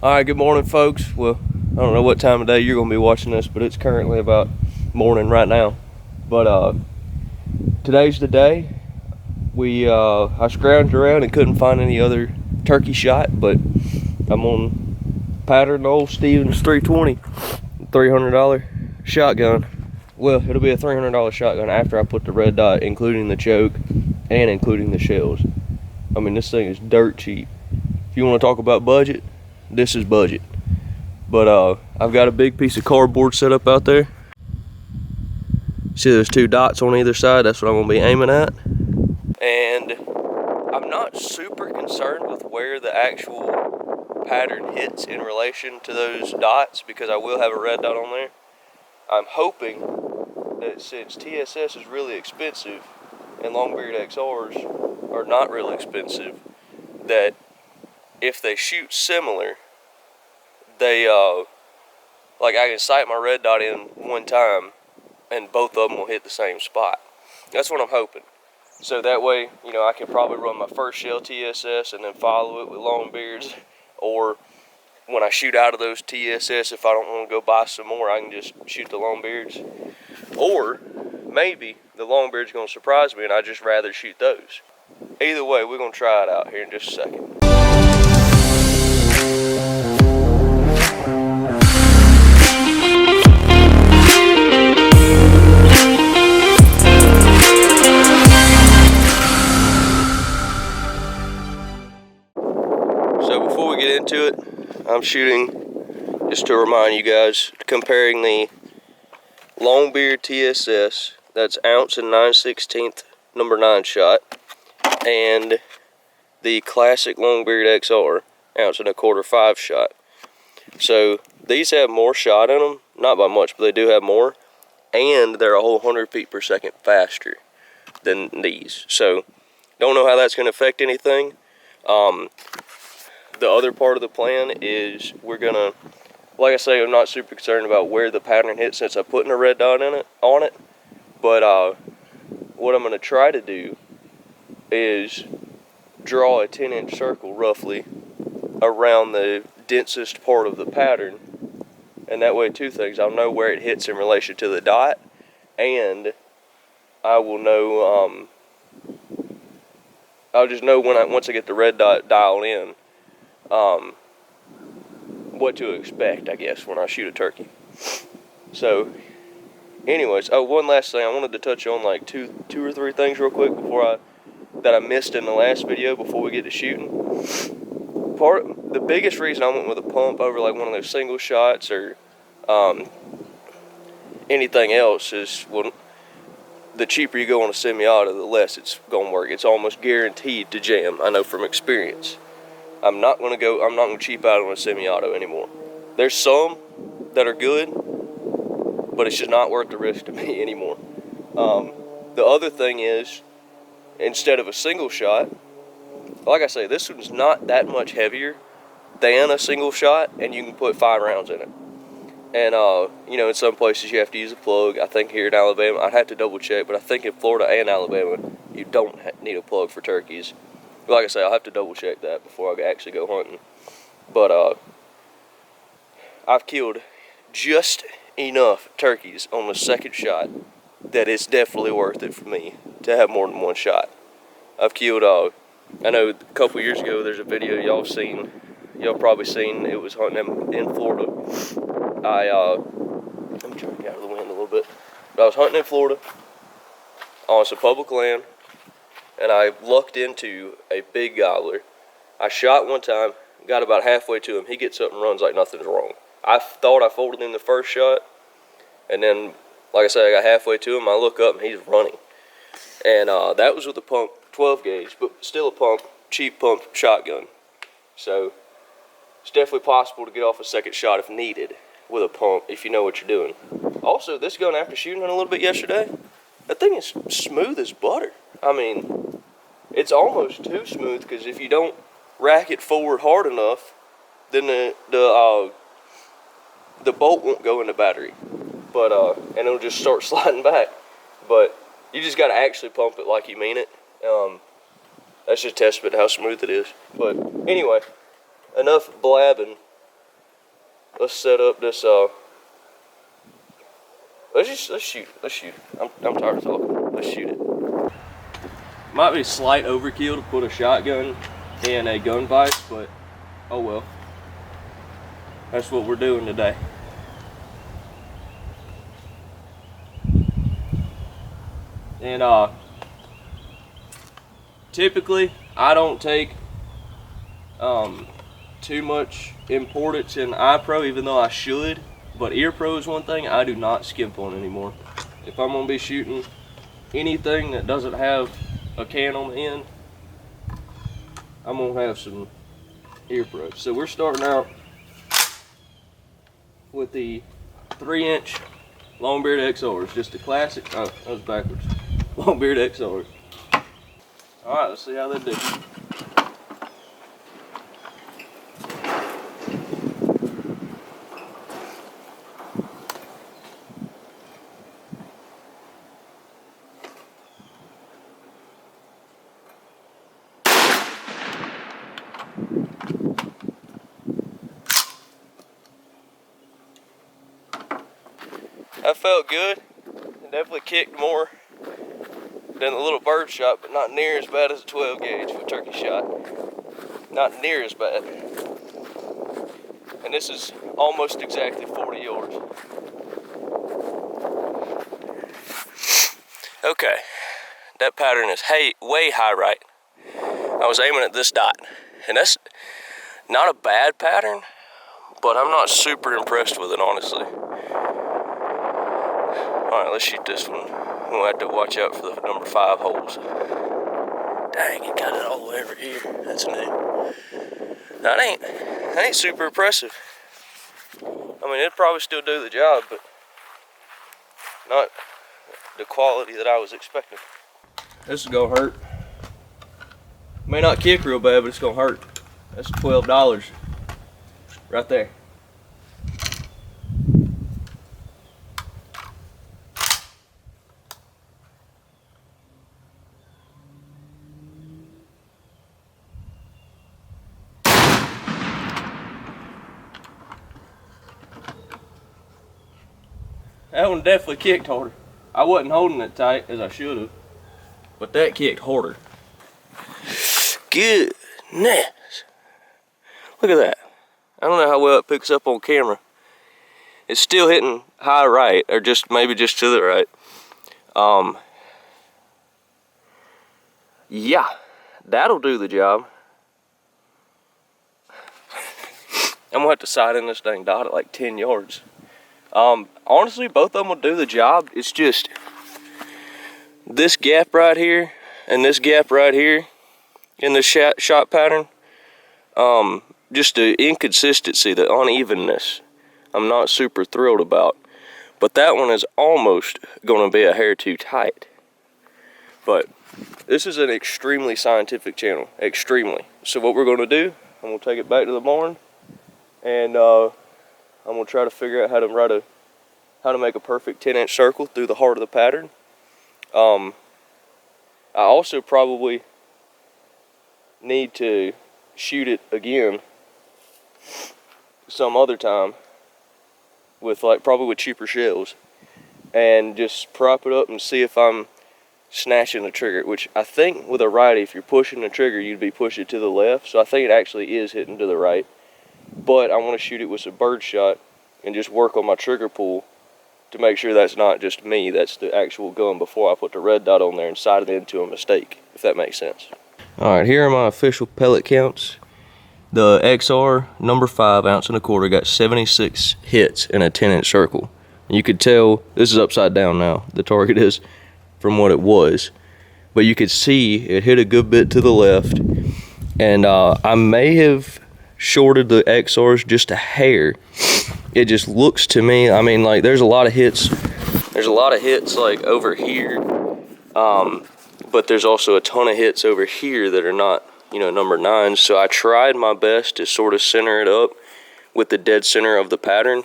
Alright, good morning folks. Well, I don't know what time of day you're going to be watching this, but it's currently about morning right now. But today's the day. I scrounged around and couldn't find any other turkey shot, but I'm on pattern old Stevens 320, $300 shotgun. Well, it'll be a $300 shotgun after I put the red dot, including the choke and including the shells. I mean, this thing is dirt cheap. If you want to talk about budget, this is budget. But I've got a big piece of cardboard set up out there. See, there's two dots on either side. That's what I'm gonna be aiming at. And I'm not super concerned with where the actual pattern hits in relation to those dots, because I will have a red dot on there. I'm hoping that since TSS is really expensive and Longbeard XRs are not really expensive, that if they shoot similar, they like I can sight my red dot in one time and both of them will hit the same spot. That's what I'm hoping. So that way, you know, I can probably run my first shell TSS and then follow it with Longbeards, or when I shoot out of those TSS, if I don't want to go buy some more, I can just shoot the Longbeards. Or maybe the Longbeard's going to surprise me and I'd just rather shoot those. Either way, we're going to try it out here in just a second. So before we get into it, I'm shooting, just to remind you guys, comparing the Longbeard TSS, that's ounce and 9/16 number 9 shot, and the classic Longbeard XR, ounce and 1/4 5 shot. So these have more shot in them, not by much, but they do have more, and they're a whole 100 feet per second faster than these. So don't know how that's going to affect anything. The other part of the plan is we're gonna, like I say, I'm not super concerned about where the pattern hits since I'm putting a red dot on it. But what I'm gonna try to do is draw a 10-inch circle roughly around the densest part of the pattern, and that way two things: I'll know where it hits in relation to the dot, and I will know, I'll just know once I get the red dot dialed in, what to expect, I guess, when I shoot a turkey. So anyways, one last thing I wanted to touch on, like two or three things real quick that I missed in the last video before we get to shooting. The biggest reason I went with a pump over like one of those single shots or anything else is, well, the cheaper you go on a semi-auto, the less it's gonna work. It's almost guaranteed to jam, I know from experience. I'm not gonna cheap out on a semi-auto anymore. There's some that are good, but it's just not worth the risk to me anymore. The other thing is, instead of a single shot, like I say, this one's not that much heavier than a single shot, and you can put 5 rounds in it. And you know, in some places you have to use a plug. I think here in Alabama, I'd have to double check, but I think in Florida and Alabama, you don't need a plug for turkeys. Like I say, I'll have to double check that before I actually go hunting. But I've killed just enough turkeys on the second shot that it's definitely worth it for me to have more than one shot. I've killed, I know a couple years ago there's a video y'all probably seen, it was hunting in Florida. Let me try to get out of the wind a little bit. But I was hunting in Florida on some public land, and I lucked into a big gobbler. I shot one time, got about halfway to him. He gets up and runs like nothing's wrong. I thought I folded in the first shot, and then, like I said, I got halfway to him. I look up and he's running. And that was with a pump 12 gauge, but still a pump, cheap pump shotgun. So it's definitely possible to get off a second shot if needed with a pump, if you know what you're doing. Also, this gun, after shooting it a little bit yesterday, that thing is smooth as butter. I mean, it's almost too smooth, because if you don't rack it forward hard enough, then the bolt won't go in the battery, but and it'll just start sliding back. But you just got to actually pump it like you mean it. That's just a testament to how smooth it is. But anyway, enough blabbing. let's set up this. Let's shoot. I'm tired of talking. Let's shoot it. Might be slight overkill to put a shotgun in a gun vise, but oh well. That's what we're doing today. And typically I don't take too much importance in eye pro, even though I should. But ear pro is one thing I do not skimp on anymore. If I'm gonna be shooting anything that doesn't have a can on the end, I'm gonna have some ear pro. So we're starting out with the 3-inch Longbeard XRs, just a classic. Oh, that was backwards. Longbeard XRs. All right, let's see how they do. That felt good. It definitely kicked more than the little bird shot, but not near as bad as a 12 gauge with turkey shot. Not near as bad. And this is almost exactly 40 yards. Okay, that pattern is way high right. I was aiming at this dot, and that's not a bad pattern, but I'm not super impressed with it, honestly. Alright, let's shoot this one. We'll have to watch out for the number 5 holes. Dang, it got it all the way over here. That's new. That ain't super impressive. I mean, it'd probably still do the job, but not the quality that I was expecting. This is gonna hurt. May not kick real bad, but it's gonna hurt. That's $12 right there. That one definitely kicked harder. I wasn't holding it tight as I should have, but that kicked harder. Goodness. Look at that. I don't know how well it picks up on camera. It's still hitting high right, or maybe just to the right. Yeah, that'll do the job. I'm gonna have to sight in this dang dot at like 10 yards. Honestly, both of them will do the job. It's just this gap right here and this gap right here in the shot pattern. Just the inconsistency, the unevenness, I'm not super thrilled about. But that one is almost going to be a hair too tight. But this is an extremely scientific channel, extremely. So what we're going to do, I'm going to take it back to the barn, and I'm going to try to figure out how to make a perfect 10-inch circle through the heart of the pattern. I also probably need to shoot it again some other time with probably with cheaper shells, and just prop it up and see if I'm snatching the trigger, which I think with a righty, if you're pushing the trigger, you'd be pushing it to the left. So I think it actually is hitting to the right, but I want to shoot it with some bird shot and just work on my trigger pull to make sure that's not just me, that's the actual gun before I put the red dot on there and sight it into a mistake, if that makes sense. Alright, here are my official pellet counts. The XR number 5 ounce and a quarter got 76 hits in a 10-inch circle. You could tell, this is upside down now, the target is, from what it was. But you could see it hit a good bit to the left. And I may have shorted the XRs just a hair. It just looks to me, I mean, like there's a lot of hits. There's a lot of hits like over here. But there's also a ton of hits over here that are not, number 9. So I tried my best to sort of center it up with the dead center of the pattern.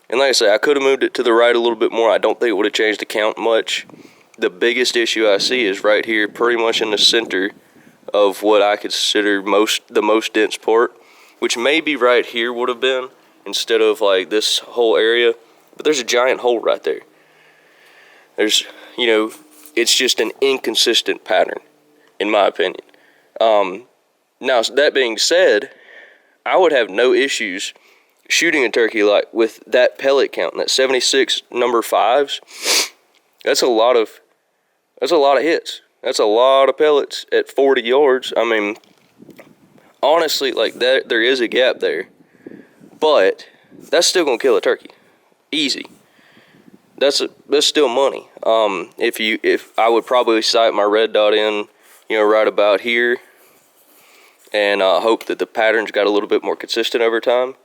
And like I say, I could have moved it to the right a little bit more. I don't think it would have changed the count much. The biggest issue I see is right here, pretty much in the center of what I consider the most dense part, which maybe right here would have been. instead of like this whole area. But there's a giant hole right there. There's, you know, it's just an inconsistent pattern, in my opinion. Now, that being said, I would have no issues shooting a turkey like with that pellet count, that 76 number 5s. That's a lot of hits. That's a lot of pellets at 40 yards. I mean, honestly, like that, there is a gap there, but that's still gonna kill a turkey, easy. That's still money. If I would probably sight my red dot in, you know, right about here, and hope that the patterns got a little bit more consistent over time.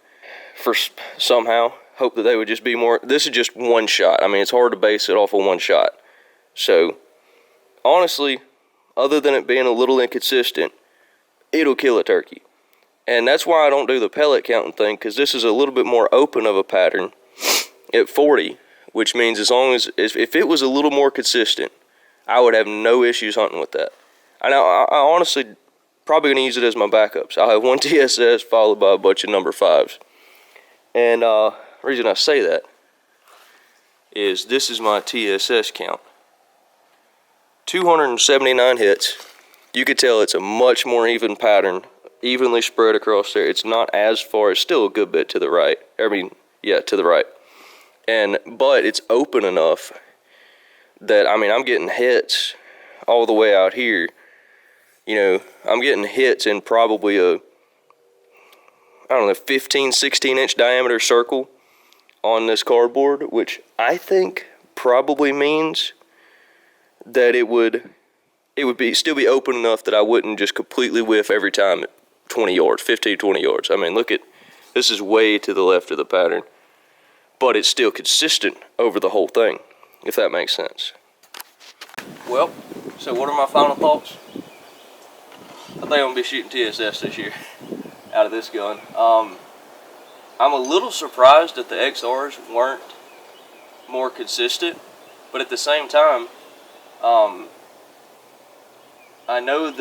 For somehow, hope that they would just be more. This is just one shot. I mean, it's hard to base it off of one shot. So, honestly, other than it being a little inconsistent, it'll kill a turkey. And that's why I don't do the pellet counting thing, because this is a little bit more open of a pattern at 40, which means as long as, if it was a little more consistent, I would have no issues hunting with that. I honestly probably going to use it as my backups. I'll have one TSS followed by a bunch of number 5s. And the reason I say that is this is my TSS count. 279 hits. You could tell it's a much more even pattern, evenly spread across there. It's not as far, it's still a good bit to the right. I mean, yeah, to the right. But it's open enough that, I mean, I'm getting hits all the way out here. You know, I'm getting hits in probably a, I don't know, 15, 16 inch diameter circle on this cardboard, which I think probably means that it would still be open enough that I wouldn't just completely whiff every time at 20 yards, 15, 20 yards. I mean, look at, this is way to the left of the pattern, but it's still consistent over the whole thing, if that makes sense. Well, so what are my final thoughts? I think I'm going to be shooting TSS this year out of this gun. I'm a little surprised that the XRs weren't more consistent, but at the same time, I know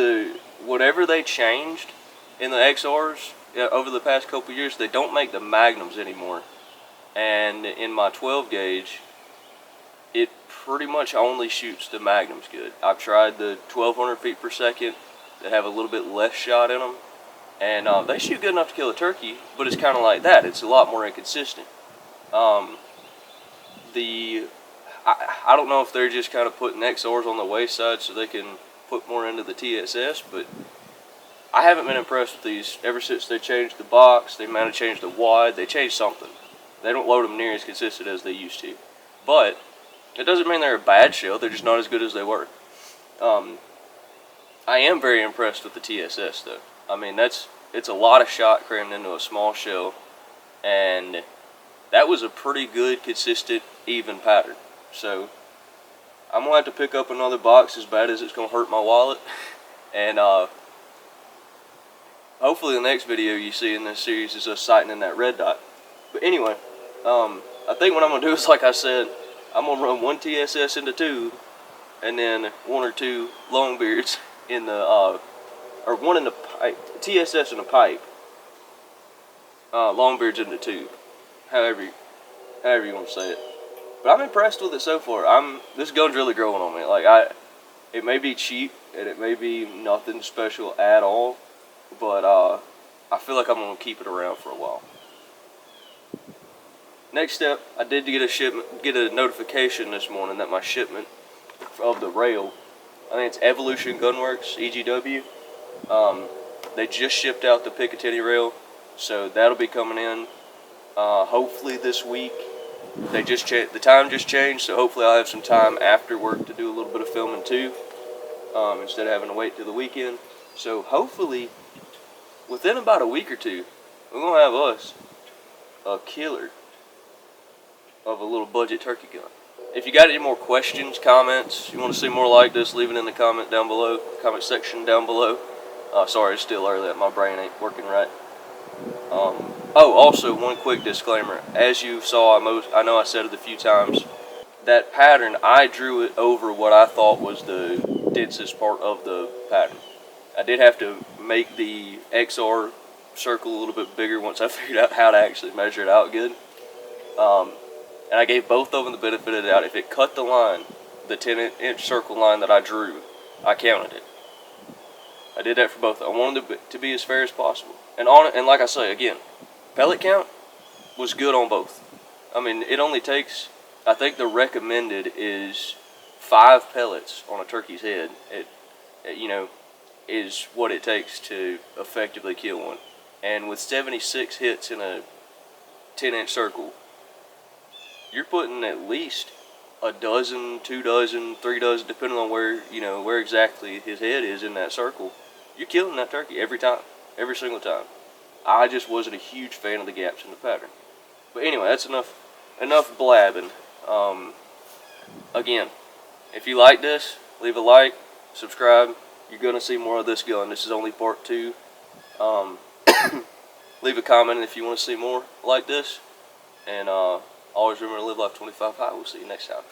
whatever they changed in the XRs over the past couple years, they don't make the Magnums anymore. And in my 12 gauge, it pretty much only shoots the Magnums good. I've tried the 1200 feet per second that have a little bit less shot in them, and they shoot good enough to kill a turkey, but it's kind of like that. It's a lot more inconsistent. I don't know if they're just kind of putting XRs on the wayside so they can put more into the TSS, but I haven't been impressed with these ever since they changed the box. They might have changed the wide. They changed something. They don't load them near as consistent as they used to. But it doesn't mean they're a bad shell. They're just not as good as they were. I am very impressed with the TSS, though. I mean, it's a lot of shot crammed into a small shell, and that was a pretty good, consistent, even pattern. So I'm gonna have to pick up another box, as bad as it's gonna hurt my wallet, and hopefully the next video you see in this series is us sighting in that red dot. But anyway, I think what I'm gonna do is, like I said, I'm gonna run one TSS into two, and then one or two longbeards in the or one in the pipe, TSS in the pipe, longbeards in the tube, however you want to say it. But I'm impressed with it so far. This gun's really growing on me. Like it may be cheap and it may be nothing special at all, but I feel like I'm gonna keep it around for a while. Next step, I did get a notification this morning that my shipment of the rail, I think it's Evolution Gunworks, EGW, they just shipped out the Picatinny rail, so that'll be coming in hopefully this week. The time just changed, so hopefully I'll have some time after work to do a little bit of filming too, instead of having to wait till the weekend. So hopefully within about a week or two, we're gonna have us a killer of a little budget turkey gun. If you got any more questions, comments, you want to see more like this, leave it in the comment section down below. Sorry, it's still early. My brain ain't working right. Oh, also one quick disclaimer. As you saw, I know I said it a few times. That pattern, I drew it over what I thought was the densest part of the pattern. I did have to make the XR circle a little bit bigger once I figured out how to actually measure it out good. And I gave both of them the benefit of the doubt. If it cut the line, the 10-inch circle line that I drew, I counted it. I did that for both. I wanted to be as fair as possible. And like I say again, pellet count was good on both. I mean, it only takes, I think the recommended is 5 pellets on a turkey's head. It is what it takes to effectively kill one. And with 76 hits in a 10-inch circle, you're putting at least a dozen, 2 dozen, 3 dozen, depending on where exactly his head is in that circle. You're killing that turkey every time, every single time. I just wasn't a huge fan of the gaps in the pattern. But anyway, that's enough blabbing. Again, if you like this, leave a like, subscribe. You're gonna see more of this gun. This is only part 2. Leave a comment if you want to see more like this. And always remember to live life 25 high. We'll see you next time.